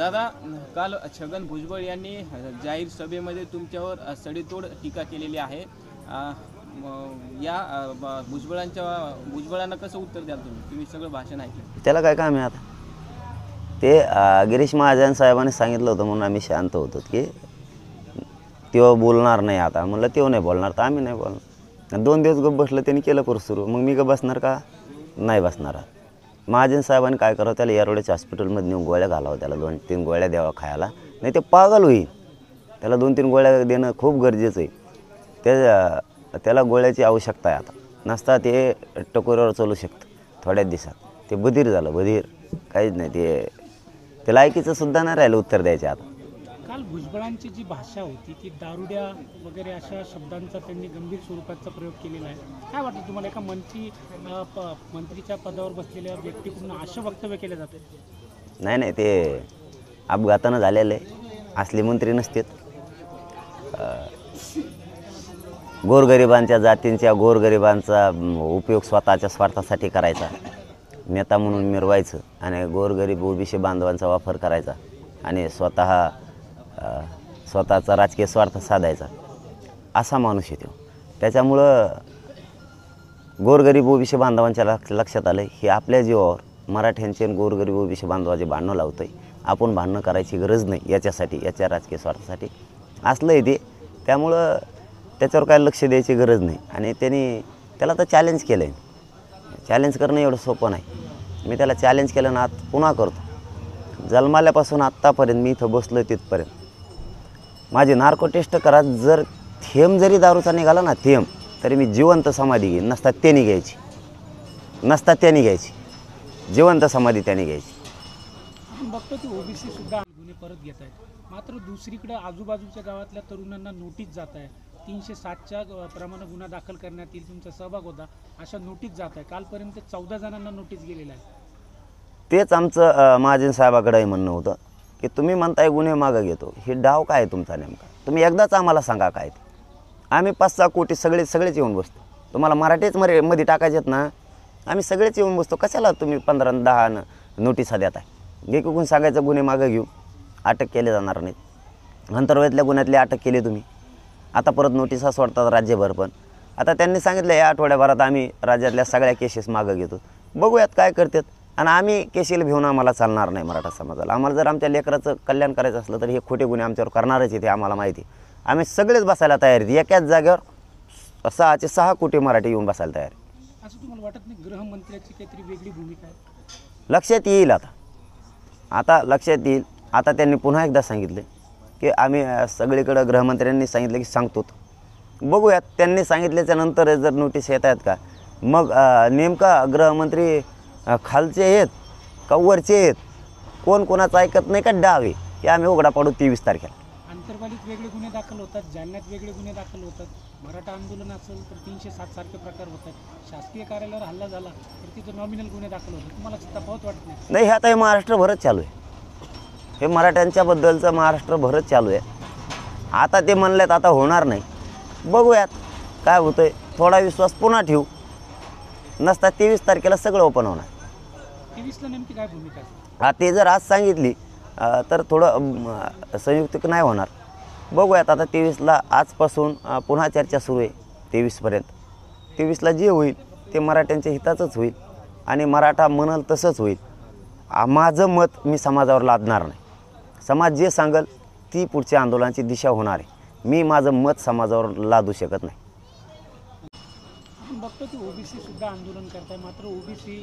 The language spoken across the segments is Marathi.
दादा, काल छगन भुजबळ यांनी जाहीर सभेमध्ये तुमच्यावर सडेतोड टीका केलेली आहे. भुजबळांना कसं उत्तर द्याल तुम्ही सगळं भाषण ऐकलं? त्याला काय काम आहे आता? ते गिरीश महाजन साहेबांनी सांगितलं होतं म्हणून आम्ही शांत होतो की तो बोलणार नाही. आता म्हणलं तो नाही बोलणार तर आम्ही नाही बोलणार. 2 दिवस गप्प बसलं, त्यांनी केलं परत सुरू. मग मी गप्प बसणार का? नाही बसणार. महाजन साहेबांनी काय करावं, त्याला येरवड्याच्या हॉस्पिटलमध्ये नेऊन गोळ्या घालावं, त्याला 2-3 गोळ्या द्यावा खायला, नाही ते पागल होईल. त्याला 2-3 गोळ्या देणं खूप गरजेचं आहे. त्याला गोळ्याची आवश्यकता आहे. आता नसता ते टकोऱ्यावर चालू शकतं थोड्याच दिवसात. ते बधीर झालं, बधीर काहीच नाही. ते लायकीचं सुद्धा नाही राहिलं उत्तर द्यायचे. आता काल भुजबळांची जी भाषा होती ती दारुड्या वगैरे अशा शब्दांचा त्यांनी गंभीर स्वरूपाचा प्रयोग केलेला आहे. काय वाटतं तुम्हाला, एका मंत्रीच्या पदावर बसलेल्या व्यक्तीकडून असं वक्तव्य केलं जातं? नाही, ते अपघातानं झालेलं आहे. असले मंत्री नसतात. गोरगरिबांच्या जातींच्या गोरगरिबांचा उपयोग स्वतःच्या स्वार्थासाठी करायचा, नेता म्हणून मिरवायचं आणि गोरगरीब ओबीसी बांधवांचा वापर करायचा आणि स्वतःचा राजकीय स्वार्थ साधायचा, असा माणूस आहे तो. त्याच्यामुळं गोरगरीब ओबीसी बांधवांच्या लक्षात आलं हे आपल्या जीवावर मराठ्यांचे आणि गोरगरीब ओबीसी बांधवाचे भांडणं लावतं आहे. आपण भांडणं करायची गरज नाही याच्यासाठी, याच्या राजकीय स्वार्थासाठी असलं आहे ते. त्यामुळं त्याच्यावर काय लक्ष द्यायची गरज नाही. आणि त्याला तर चॅलेंज केलं आहे. चॅलेंज करणं एवढं सोपं नाही. मी त्याला चॅलेंज केलं ना, आता पुन्हा करतो. जन्माल्यापासून आत्तापर्यंत मी इथं बसलो आहे तिथपर्यंत माझी नार्को टेस्ट करा. जर थेंब जरी दारूचा निघाला ना, थेंब, तरी मी जिवंत समाधी घेईन. नसतात त्याने घ्यायची, जिवंत समाधी त्याने घ्यायची. आपण बघतो की ओबीसी सुद्धा गुन्हे परत घेत आहेत. मात्र दुसरीकडे आजूबाजूच्या गावातल्या तरुणांना नोटीस जात आहे. 307च्या प्रमाणे गुन्हा दाखल करण्यात येईल, तुमचा सहभाग होता, अशा नोटीस जात आहे. कालपर्यंत 14 जणांना नोटीस गेलेला आहे. तेच आमचं महाजन साहेबाकडे म्हणणं होतं की तुम्ही म्हणताय गुन्हे मागं घेतो, हे डाव काय आहे तुमचा नेमका? तुम्ही एकदाच आम्हाला सांगा काय ते. आम्ही 5-6 कोटी सगळेच येऊन बसतो. तुम्हाला मराठीच मध्ये टाकायचेत ना, आम्ही सगळेच येऊन बसतो. कशाला तुम्ही 15-10 नोटिसा देत आहे? एकूण सांगायचं गुन्हे मागं घेऊ, अटक केले जाणार नाहीत. अंतर्गतल्या गुन्ह्यातले अटक केली तुम्ही, आता परत नोटिसा सोडतात राज्यभर. पण आता त्यांनी सांगितलं या आठवड्याभरात आम्ही राज्यातल्या सगळ्या केसेस मागं घेतो. बघूयात काय करतात. आणि आम्ही केसेल घेऊन आम्हाला चालणार नाही मराठा समाजाला. आम्हाला जर आमच्या लेकराचं कल्याण करायचं असलं तर हे खोटे गुन्हे आमच्यावर करणारच आहे, ते आम्हाला माहिती. आम्ही सगळेच बसायला तयार आहेत. एकाच जागेवर 6 कोटी मराठी येऊन बसायला तयार आहे. असं तुम्हाला वाटत नाही गृहमंत्र्याची काहीतरी वेगळी भूमिका आहे? लक्षात येईल आता लक्षात येईल. आता त्यांनी पुन्हा एकदा सांगितले की आम्ही सगळीकडं गृहमंत्र्यांनी सांगितलं की सांगतो. बघूयात त्यांनी सांगितल्याच्या नंतर जर नोटीस येत आहेत का, मग नेमका गृहमंत्री खालचे आहेत का वरचे आहेत, कोण कोणाचं ऐकत नाही का डावे, हे आम्ही उघडा पाडू 23 तारखेला. अंतर्गत वेगळे गुन्हे दाखल होतात, जालन्यात वेगळे गुन्हे दाखल होतात. मराठा आंदोलन असेल तर 307 सारखे प्रकार होतात. शासकीय कार्यालयावर हल्ला झाला तर तिथं नॉमिनल गुन्हे दाखल होतात. तुम्हाला तफावत वाटत नाही? नाही, हे आता हे महाराष्ट्रभरच चालू आहे. हे मराठ्यांच्या बद्दलचं महाराष्ट्रभरच चालू आहे. आता ते म्हणलेत आता होणार नाही. बघूयात काय होतंय. थोडा विश्वास पुन्हा ठेवू. नसता 23 तारखेला सगळं ओपन होणार. 23ला नेमकी काय भूमिका आहे? हा, ते जर आज सांगितली तर थोडं संयुक्तिक नाही होणार. बघूयात आता 23ला आजपासून पुन्हा चर्चा सुरू आहे 23पर्यंत. 23ला जे होईल ते मराठ्यांच्या हिताचंच होईल आणि मराठा म्हणाल तसंच होईल. माझं मत मी समाजावर लादणार नाही. समाज जे सांगेल ती पुढच्या आंदोलनाची दिशा होणार आहे. मी माझं मत समाजावर लादू शकत नाही. आपण बघतो की ओबीसी सुद्धा आंदोलन करत आहे. मात्र ओबीसी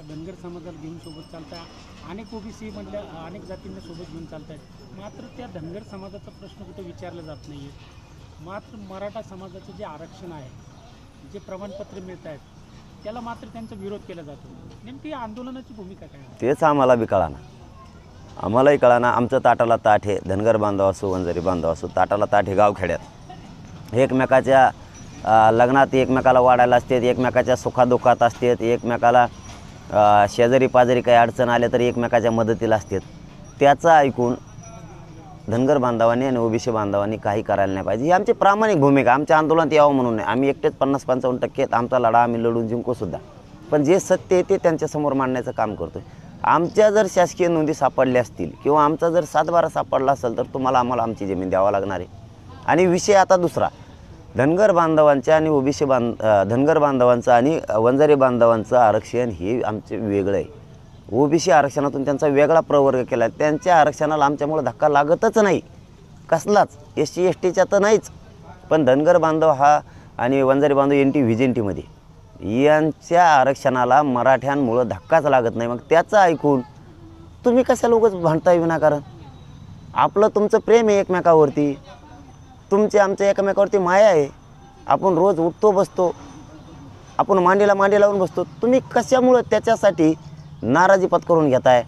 धनगर समाजाला घेऊन सोबत चालत आहे. अनेक ओबीसी मधल्या अनेक जातींना सोबत घेऊन चालत आहेत. मात्र त्या धनगर समाजाचा प्रश्न कुठे विचारला जात नाही आहे. मात्र मराठा समाजाचं जे आरक्षण आहे, जे प्रमाणपत्र मिळत आहेत, त्याला मात्र त्यांचा विरोध केला जातो. नेमकी आंदोलनाची भूमिका काय? तेच आम्हाला बी कळाना. आम्हालाही कळाना. आमचं ताटाला ताठ आहे. धनगर बांधव असो, वंजारी बांधव असो, ताटाला ताठ आहे. गावखेड्यात एकमेकाच्या लग्नात एकमेकाला वाढायला असतात, एकमेकाच्या सुखादुःखात असतात, एकमेकाला शेजारी पाजारी काही अडचण आल्या तरी एकमेकाच्या मदतीला असतात. त्याचं ऐकून धनगर बांधवांनी आणि ओबीसी बांधवांनी काही करायला नाही पाहिजे. ही आमची प्रामाणिक भूमिका. आमच्या आंदोलनात यावं म्हणून नाही. आम्ही एकटेच 50-55% आमचा लढा आम्ही लढून जिंकूसुद्धा. पण जे सत्य आहे ते त्यांच्यासमोर मांडण्याचं काम करतो आहे. आमच्या जर शासकीय नोंदी सापडल्या असतील किंवा आमचा जर 7/12 सापडला असेल तर तुम्हाला आम्हाला आमची जमीन द्यावा लागणार आहे. आणि विषय आता दुसरा, धनगर बांधवांच्या आणि ओबीसी धनगर बांधवांचं आणि वंजारी बांधवांचं आरक्षण हे आमचे वेगळं आहे. ओबीसी आरक्षणातून त्यांचा वेगळा प्रवर्ग केला आहे. त्यांच्या आरक्षणाला आमच्यामुळे धक्का लागतच नाही कसलाच, SC STच्या तर नाहीच. पण धनगर बांधव हा आणि वंजारी बांधव NT व्हिजेंटीमध्ये यांच्या आरक्षणाला मराठ्यांमुळं धक्काच लागत नाही. मग त्याचं ऐकून तुम्ही कशाला उगाच भांडताय विनाकारण? आपलं तुमचं प्रेम आहे एकमेकावरती, तुमचे आमच्या एकमेकावरती माया आहे. आपण रोज उठतो बसतो, आपण मांडीला मांडी लावून बसतो. तुम्ही कशामुळं त्याच्यासाठी नाराजी पत्करून घेताय?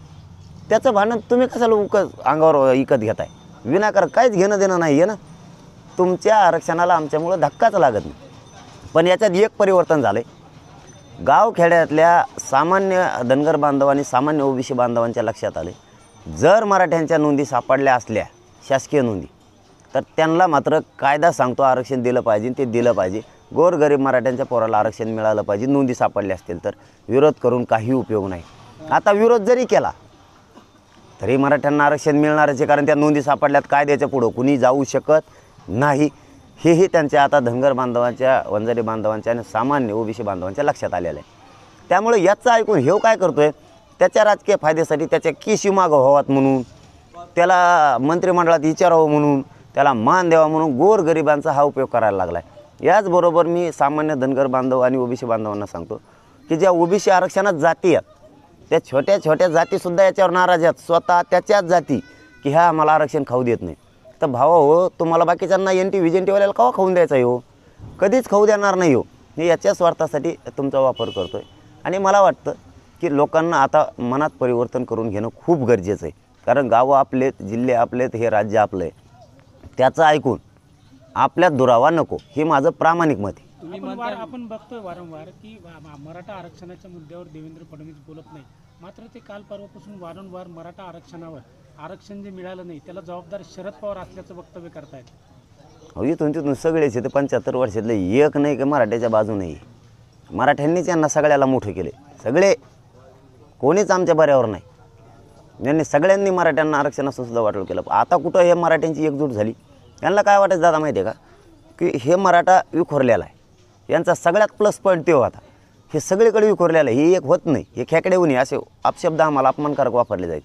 त्याचं भांडण तुम्ही कशाला अंगावर विकत घेताय? विनाकारण काहीच घेणं देणं नाही आहे ना. तुमच्या आरक्षणाला आमच्यामुळं धक्काच लागत नाही. पण याच्यात एक परिवर्तन झालं आहे. गावखेड्यातल्या सामान्य धनगर बांधव आणि सामान्य ओबीसी बांधवांच्या लक्षात आले, जर मराठ्यांच्या नोंदी सापडल्या असल्या शासकीय नोंदी तर त्यांना मात्र कायदा सांगतो आरक्षण दिलं पाहिजे, ते दिलं पाहिजे. गोरगरीब मराठ्यांच्या पोराला आरक्षण मिळालं पाहिजे. नोंदी सापडल्या असतील तर विरोध करून काही उपयोग नाही. आता विरोध जरी केला तरी मराठ्यांना आरक्षण मिळणारच आहे, कारण त्या नोंदी सापडल्यात. कायद्याच्या पुढं कुणी जाऊ शकत नाही. हेही त्यांच्या आता धनगर बांधवांच्या, वंजारी बांधवांच्या आणि सामान्य ओबीसी बांधवांच्या लक्षात आलेलं आहे. त्यामुळे याचं ऐकून हे काय करतोय, त्याच्या राजकीय फायद्यासाठी त्याच्या केशी मागं व्हावात म्हणून, त्याला मंत्रिमंडळात विचारावं म्हणून, त्याला मान द्यावा म्हणून गोरगरिबांचा हा उपयोग करायला लागला आहे. याचबरोबर मी सामान्य धनगर बांधव आणि ओबीसी बांधवांना सांगतो की ज्या ओबीसी आरक्षणात जाती आहेत त्या छोट्या छोट्या जातीसुद्धा याच्यावर नाराज आहेत. स्वतः त्याच्याच जाती की ह्या आम्हाला आरक्षण खाऊ देत नाही. तर भावा हो, तुम्हाला बाकीच्यांना NT व्हिजेंटीवाल्याला केव्हा खाऊन द्यायचा आहे हो? कधीच खाऊ देणार नाही हो. मी याच्या स्वार्थासाठी तुमचा वापर करतो आहे. आणि मला वाटतं की लोकांना आता मनात परिवर्तन करून घेणं खूप गरजेचं आहे. कारण गावं आपलेत, जिल्हे आपलेत, हे राज्य आपलं आहे. त्याचं ऐकून आपल्यात दुरावा नको, हे माझं प्रामाणिक मत आहे. आपण बघतोय वारंवार की मराठा आरक्षणाच्या मुद्द्यावर देवेंद्र फडणवीस बोलत नाही. मात्र ते काल परवापासून वारंवार मराठा आरक्षण जे मिळालं नाही त्याला जबाबदार शरद पवार असल्याचं वक्तव्य करतायत. अहो, इथून तिथून सगळेच ते 75 वर्षातले एक नाही की मराठ्याच्या बाजू नाही. मराठ्यांनीच यांना सगळ्याला मोठं केले. सगळे, कोणीच आमच्या बऱ्यावर नाही. यांनी सगळ्यांनी मराठ्यांना आरक्षणाचं सुद्धा वाटलं केलं. आता कुठं हे मराठ्यांची एकजूट झाली? यांना काय वाटायचं दादा माहिती आहे का, की हे मराठा विखुरलेला आहे. यांचा सगळ्यात प्लस पॉईंट ते होता. हे सगळीकडे विखुरलेलं आहे, हे एक होत नाही, हे खेकडे होणे असे अपशब्द आम्हाला अपमानकारक वापरले जाईल.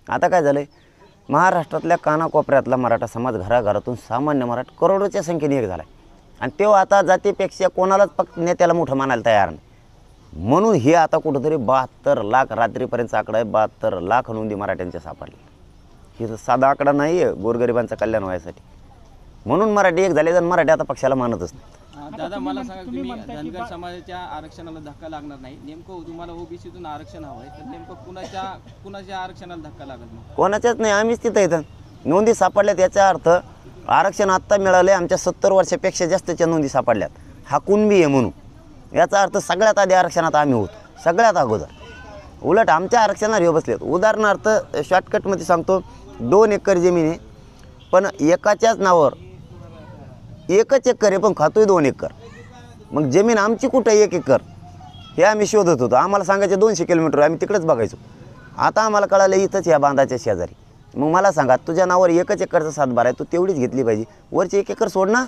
आता काय झालं आहे, महाराष्ट्रातल्या कानाकोपऱ्यातला मराठा समाज घराघरातून सामान्य मराठा करोडोच्या संख्येने एक झाला आहे. आणि तेव्हा आता जातीपेक्षा कोणालाच फक्त नेत्याला मोठं मानायला तयार नाही. म्हणून हे आता कुठंतरी 72 लाख, रात्रीपर्यंतचा आकडा आहे 72 लाख नोंदी मराठ्यांच्या सापडल्या. हे तर साधा आकडा नाही आहे गोरगरिबांचं कल्याण व्हायसाठी. म्हणून मराठी एक झाले, तर मराठी आता पक्षाला मानतच नाही. दादा मला सांगा, तुम्ही धनगर समाजाच्या आरक्षणाला धक्का लागणार नाही, नेमकं तुम्हाला ओबीसीतून आरक्षण हवं आहे, तर नेमकं कुणाच्या आरक्षणाला धक्का लागत नाही? कोणाच्याच नाही, आम्हीच तिथं येतं. नोंदी सापडल्यात याचा अर्थ आरक्षण आत्ता मिळाले, आमच्या 70 वर्षापेक्षा जास्तच्या नोंदी सापडल्यात, हा कुणबी आहे म्हणून. याचा अर्थ सगळ्यात आधी आरक्षणात आम्ही होतो, सगळ्यात अगोदर. उलट आमच्या आरक्षणावर हे बसलेत. उदाहरणार्थ शॉर्टकटमध्ये सांगतो, 2 एकर जमीन आहे, पण एकाच्याच नावावर 1 एकर आहे, पण खातोय 2 एकर. मग जमीन आमची कुठं 1 एकर हे आम्ही शोधत होतो. आम्हाला सांगायचे 200 किलोमीटर, आम्ही तिकडेच बघायचो. आता आम्हाला कळालं इथंच या बांधाच्या शेजारी. मग मला सांगा, तुझ्या नावावर 1 एकरचा 7/12 आहे, तू तेवढीच घेतली पाहिजे. वरची 1 एकर सोड ना,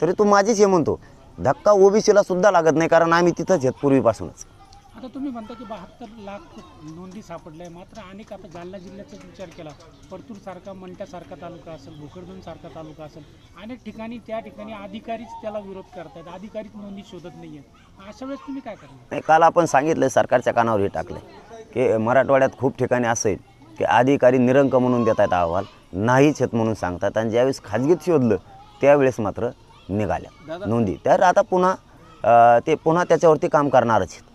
तरी तू माझीच हे म्हणतो. धक्का ओबीसीला सुद्धा लागत नाही, कारण आम्ही तिथंच आहेत पूर्वीपासूनच. आता तुम्ही म्हणता की 72 लाख नोंदी सापडल्या, मात्र अनेक आता जालना जिल्ह्याचा विचार केला, परतूरसारखा, मंठ्यासारखा तालुका असेल, भोकरदनसारखा तालुका असेल, अनेक ठिकाणी त्या ठिकाणी अधिकारीच त्याला विरोध करतात, अधिकारीच नोंदी शोधत नाही आहेत. अशा वेळेस तुम्ही काय करणार? नाही, काल आपण सांगितलं, सरकारच्या कानावर हे टाकलं की मराठवाड्यात खूप ठिकाणी असेल की अधिकारी निरंक म्हणून देत आहेत अहवाल, नाहीच आहेत म्हणून सांगतात. आणि ज्यावेळेस खाजगीत शोधलं त्यावेळेस मात्र निघाल्या नोंदी. तर आता पुन्हा त्याच्यावरती काम करणारच आहेत.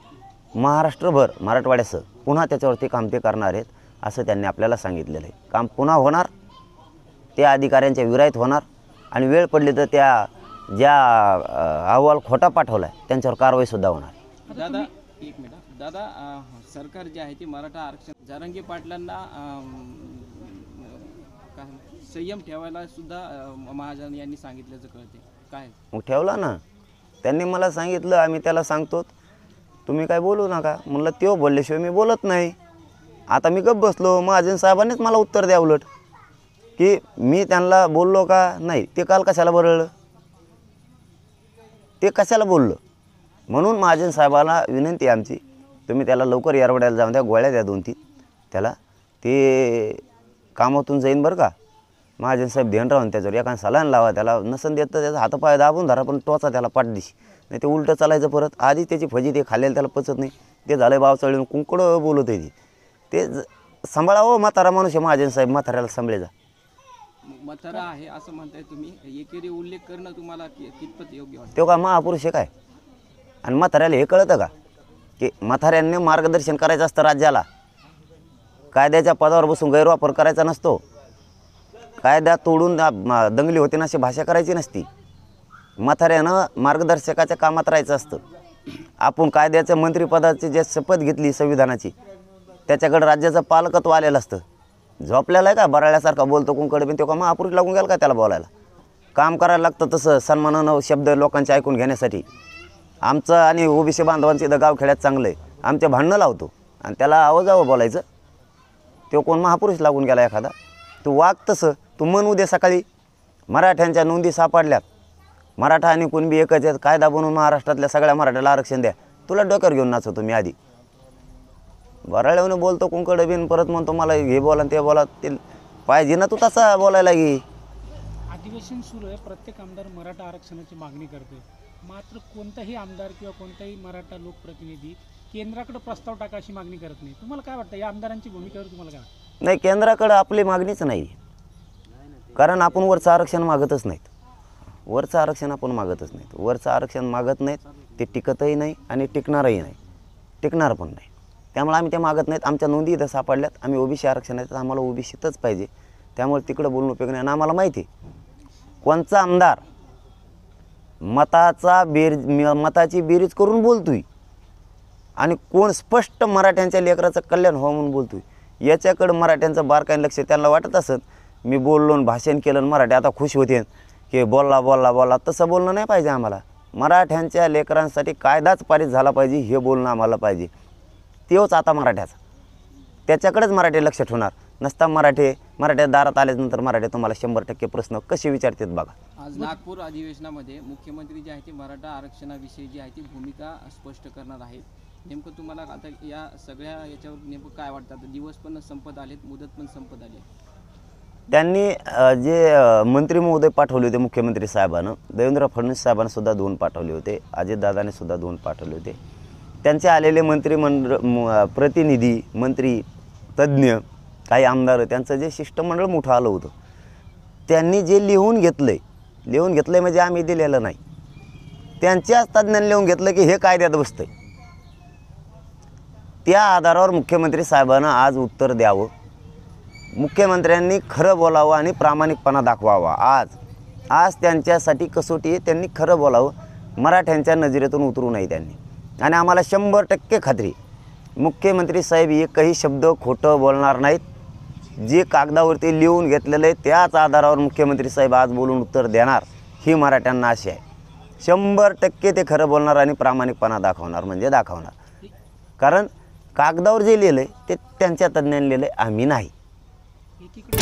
महाराष्ट्रभर, मराठवाड्यासह पुन्हा त्याच्यावरती काम ते करणार आहेत असं त्यांनी आपल्याला सांगितलेलं आहे. काम पुन्हा होणार, त्या अधिकाऱ्यांच्या विराईत होणार, आणि वेळ पडली तर ज्या अहवाल खोटा पाठवला आहे त्यांच्यावर कारवाईसुद्धा होणार. दादा एक मिनिट, दादा सरकार जे आहे ते मराठा आरक्षण जरांगे पाटलांना संयम ठेवायला सुद्धा महाजन यांनी सांगितल्याचं कळते. काय मग ठेवला ना, त्यांनी मला सांगितलं, आम्ही त्याला सांगतो तुम्ही काय बोलू नका. म्हणलं तेव्हा बोलल्याशिवाय मी बोलत नाही. आता मी गप्प बसलो, महाजन साहेबांनीच मला उत्तर द्या उलट की मी त्यांना बोललो का नाही, ते काल कशाला बरळलं, ते कशाला बोललं. म्हणून महाजन साहेबाला विनंती आहे आमची, तुम्ही त्याला लवकर येरवड्याला जाऊन द्या, गोळ्या द्या 2-3 त्याला, ते कामातून जाईन बरं का. महाजन साहेब ध्यान राहून त्याच्यावर एखादा सलाईन लावा, त्याला नसन देत तर त्याचा हातपाय दाबून धरा, पण टोचा त्याला पाठदिशी, नाही ते उलटं चालायचं परत. आधी त्याची फजी ते खाल्लेलं त्याला पचत नाही, ते झालं बाव चढून कुंकडं बोलत आहे ते सांभाळावं. म्हातारा माणूस आहे महाजन साहेब, म्हाताऱ्याला सांभाळायचा. म्हातारा आहे असं म्हणताय तुम्ही, एकेरी उल्लेख करणं तुम्हाला कितपत योग्य वाटतं? तो का महापुरुष आहे काय? आणि म्हाताऱ्याला हे कळतं का की म्हाताऱ्यांनी मार्गदर्शन करायचं असतं राज्याला, कायद्याच्या पदावर बसून गैरवापर करायचा नसतो, कायदा तोडून दंगली होते ना अशी भाषा करायची नसती. म्हाताऱ्यानं मार्गदर्शकाच्या कामात राहायचं असतं. आपण कायद्याच्या मंत्रिपदाची जे शपथ घेतली संविधानाची, त्याच्याकडे राज्याचं पालकत्व आलेलं असतं. झोपलेला आहे का बराळ्यासारखा बोलतो कुंकडे, पण तो का महापुरुष लागून गेला का त्याला बोलायला? काम करायला लागतं तसं सन्मानानं शब्द लोकांचे ऐकून घेण्यासाठी. आमचं आणि ओबीसी बांधवांचं इथं गावखेड्यात चांगलं आहे, आमचे भांडणं लावतो आणि त्याला आवाजावं बोलायचं. तो कोण महापुरुष लागून गेला एखादा? तू वाग तसं, तू म्हण उद्या सकाळी मराठ्यांच्या नोंदी सापडल्यात, मराठा आणि कुणबी एकच आहेत, कायदा बनवून महाराष्ट्रातल्या सगळ्या मराठ्याला आरक्षण द्या. तुला डोक्यावर घेऊन नाचवतो मी आधी. बराळ्यावरून बोलतो कुंकडं बिन, परत म्हणतो मला हे बोला ते बोला. ते पाहिजे ना तू तसा बोलायला गे. अधिवेशन सुरू आहे, प्रत्येक आमदार मराठा आरक्षणाची मागणी करतोय, मात्र कोणताही आमदार किंवा कोणताही मराठा लोकप्रतिनिधी केंद्राकडे प्रस्ताव टाका अशी मागणी करत नाही. तुम्हाला काय वाटतं या आमदारांची भूमिकेवर तुम्हाला काय वाटतं? नाही, केंद्राकडं आपली मागणीच नाही, कारण आपण वरचं आरक्षण मागतच नाहीत. वरचं आरक्षण आपण मागतच नाहीत. वरचं आरक्षण मागत नाहीत, ते टिकतही नाही आणि टिकणारही नाही, टिकणार पण नाही. त्यामुळे आम्ही ते मागत नाहीत. आमच्या नोंदी इथं सापडल्यात, आम्ही ओबीसी आरक्षण आहे, आम्हाला ओबीसीतच पाहिजे. त्यामुळे तिकडं बोलणं उपयोग नाही. आणि आम्हाला माहिती आहे कोणचा आमदार मताची बेरीज करून बोलतोय आणि कोण स्पष्ट मराठ्यांच्या लेकराचं कल्याण व्हावं म्हणून बोलतोय. याच्याकडं मराठ्यांचं बारकाईने लक्ष. त्यांना वाटत असत मी बोललो आणि भाषण केलं आणि मराठी आता खुश होते की बोलला बोलला बोलला. तसं बोलणं नाही पाहिजे आम्हाला. मराठ्यांच्या लेकरांसाठी कायदाच पारित झाला पाहिजे हे बोलणं आम्हाला पाहिजे. तेच आता मराठ्याचा, त्याच्याकडेच मराठी लक्ष ठेवणार. नसता मराठ्या दारात आल्यानंतर मराठी तुम्हाला 100% प्रश्न कसे विचारतात बघा. आज नागपूर अधिवेशनामध्ये मुख्यमंत्री जे आहे ते मराठा आरक्षणाविषयी जी आहे ती भूमिका स्पष्ट करणार आहेत. नेमकं तुम्हाला आता या सगळ्या याच्यावर नेमकं काय वाटतं? आता दिवस पण संपत आलेत, मुदत पण संपत आली. त्यांनी जे मंत्री महोदय पाठवले होते मुख्यमंत्री साहेबांनं, देवेंद्र फडणवीस साहेबांना सुद्धा 2 पाठवले होते, अजितदादाने सुद्धा 2 पाठवले होते. त्यांचे आलेले मंत्रिमंडळ प्रतिनिधी, मंत्री, तज्ज्ञ, काही आमदार, त्यांचं जे शिष्टमंडळ मोठं आलं होतं, त्यांनी जे लिहून घेतलं म्हणजे आम्ही दिलेलं नाही, त्यांच्याच तज्ज्ञांनी लिहून घेतलं की हे कायद्यात बसतंय. त्या आधारावर मुख्यमंत्री साहेबांना आज उत्तर द्यावं. मुख्यमंत्र्यांनी खरं बोलावं आणि प्रामाणिकपणा दाखवावा. आज त्यांच्यासाठी कसोटी आहे. त्यांनी खरं बोलावं, मराठ्यांच्या नजरेतून उतरू नये त्यांनी. आणि आम्हाला 100% खात्री, मुख्यमंत्री साहेब एकही शब्द खोटं बोलणार नाहीत. जे कागदावरती लिहून घेतलेलं आहे त्याच आधारावर मुख्यमंत्री साहेब आज बोलून उत्तर देणार ही मराठ्यांना आशा आहे. 100% ते खरं बोलणार आणि प्रामाणिकपणा दाखवणार म्हणजे दाखवणार. कारण कागदावर जे लिहिलं आहे ते त्यांच्या तज्ज्ञांनी लिहिलं आहे, आम्ही नाही. एकीकडे